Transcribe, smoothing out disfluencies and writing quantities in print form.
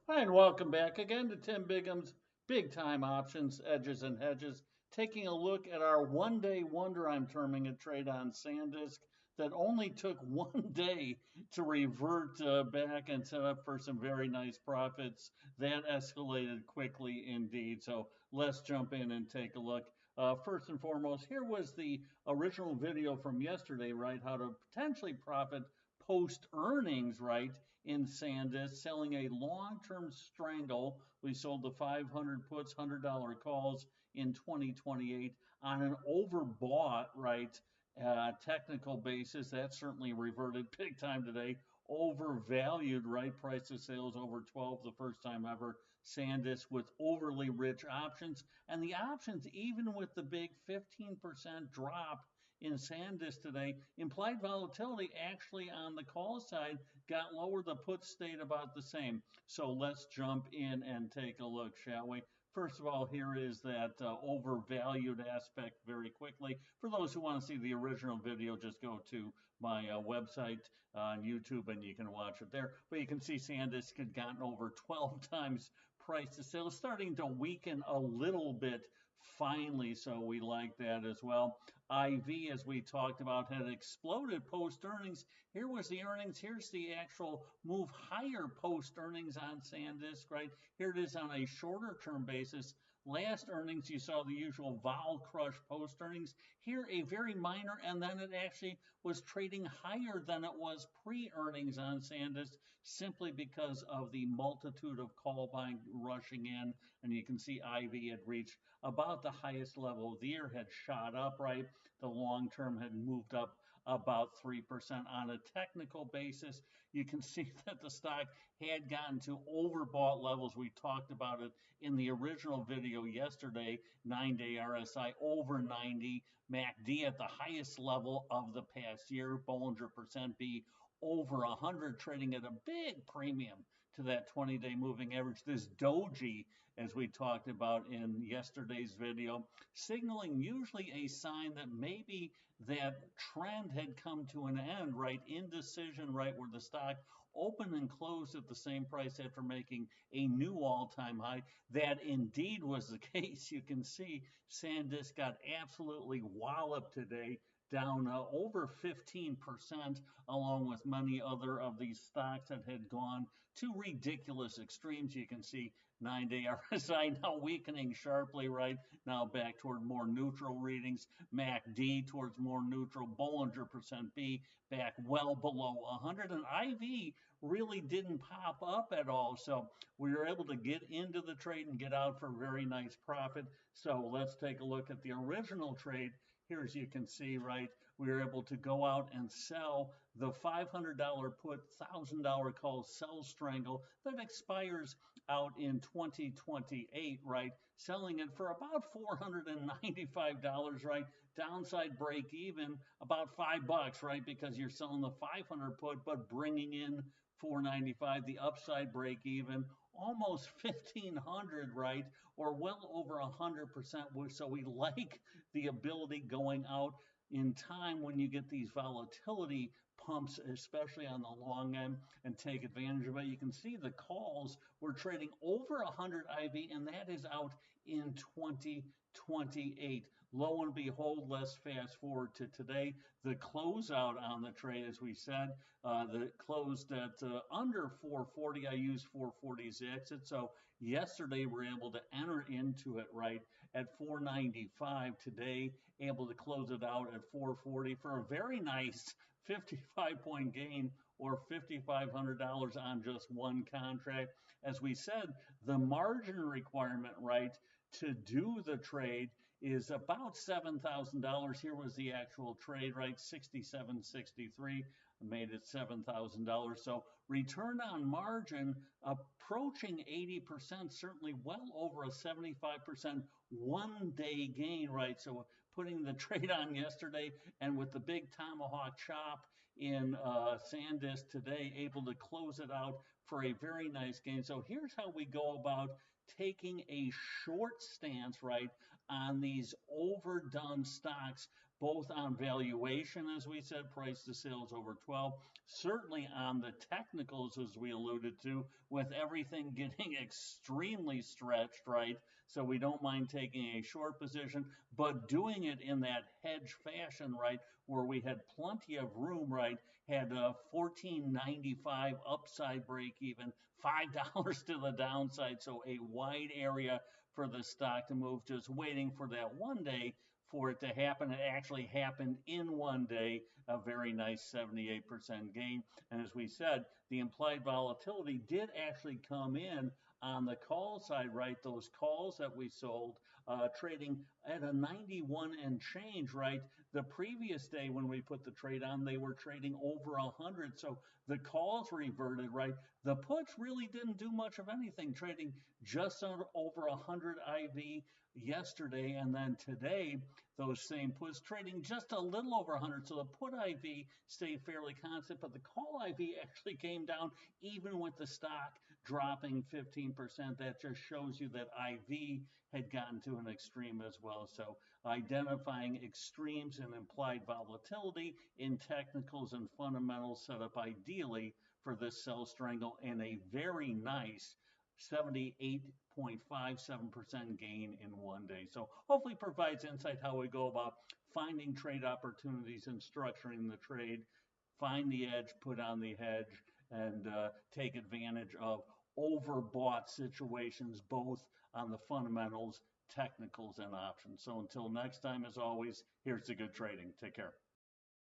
Hi, and welcome back again to Tim Bigham's Big Time Options, Edges and Hedges. Taking a look at our one-day wonder, I'm terming it, trade on SanDisk that only took one day to revert back and set up for some very nice profits. That escalated quickly indeed. So let's jump in and take a look. First and foremost, here was the original video from yesterday, right? How to potentially profit post earnings, right, in SanDisk, selling a long-term strangle. We sold the 500 puts, $100 calls in 2028 on an overbought, right, technical basis. That certainly reverted big time today. Overvalued, right, price of sales over 12, the first time ever. SanDisk with overly rich options, and the options, even with the big 15% drop in SanDisk today, implied volatility actually on the call side got lower. The put stayed about the same. So let's jump in and take a look, shall we? First of all, here is that overvalued aspect very quickly. For those who want to see the original video, just go to my website on YouTube and you can watch it there. But you can see SanDisk had gotten over 12 times price to sales, starting to weaken a little bit finally, so we like that as well. IV, as we talked about, had exploded post earnings. Here was the earnings. Here's the actual move higher post earnings on SanDisk, right? Here it is on a shorter term basis. Last earnings, you saw the usual vol crush post earnings. Here, a very minor, and then it actually was trading higher than it was pre earnings on SanDisk, simply because of the multitude of call buying rushing in. And you can see IV had reached about the highest level of the year, had shot up, right? The long term had moved up about 3% on a technical basis. You can see that the stock had gotten to overbought levels. We talked about it in the original video yesterday. 9-day RSI over 90, MACD at the highest level of the past year, Bollinger percent B over 100, trading at a big premium to that 20-day moving average. This doji, as we talked about in yesterday's video, signaling usually a sign that maybe that trend had come to an end, right? Indecision, right, where the stock opened and closed at the same price after making a new all-time high. That indeed was the case. You can see SanDisk got absolutely walloped today, down over 15%, along with many other of these stocks that had gone to ridiculous extremes. You can see 9-day RSI now weakening sharply, right? Now back toward more neutral readings. MACD towards more neutral. Bollinger percent B back well below 100. And IV really didn't pop up at all. So we were able to get into the trade and get out for a very nice profit. So let's take a look at the original trade. Here, as you can see, right, we were able to go out and sell the $500 put, $1,000 call sell strangle that expires out in 2028, right? Selling it for about $495, right? Downside break even about $5, right? Because you're selling the 500 put, but bringing in 495. The upside break even almost 1500, right, or well over 100%. So we like the ability going out in time when you get these volatility pumps, especially on the long end, and take advantage of it. You can see the calls were trading over 100 IV, and that is out in 2028. Lo and behold, let's fast forward to today. The closeout on the trade, as we said, that closed at under 440. I used 440 as the exit. So yesterday we were able to enter into it right at 495. Today, able to close it out at 440 for a very nice 55-point gain, or $5,500 on just one contract. As we said, the margin requirement, right, to do the trade is about $7,000. Here was the actual trade, right? 67.63 made it $7,000. So return on margin approaching 80%, certainly well over a 75% one-day gain, right? So putting the trade on yesterday and with the big tomahawk chop in SanDisk today, able to close it out for a very nice gain. So here's how we go about taking a short stance, right, on these overdone stocks both on valuation, as we said, price to sales over 12, certainly on the technicals, as we alluded to, with everything getting extremely stretched, right? So we don't mind taking a short position, but doing it in that hedge fashion, right, where we had plenty of room, right, had 14.95 upside break even, $5 to the downside, so a wide area for the stock to move, just waiting for that one day for it to happen. It actually happened in one day, a very nice 78% gain. And as we said, the implied volatility did actually come in on the call side, right? Those calls that we sold, trading at a 91 and change, right? The previous day when we put the trade on, they were trading over 100. So the calls reverted, right? The puts really didn't do much of anything, trading just over 100 IV yesterday, and then today those same puts trading just a little over 100. So the put IV stayed fairly constant, but the call IV actually came down even with the stock dropping 15%. That just shows you that IV had gotten to an extreme as well. So identifying extremes in implied volatility in technicals and fundamentals set up ideally for this sell strangle and a very nice 78.57% gain in one day. So hopefully provides insight how we go about finding trade opportunities and structuring the trade, find the edge, put on the hedge, and take advantage of overbought situations, both on the fundamentals, technicals, and options. So until next time, as always, here's to good trading. Take care.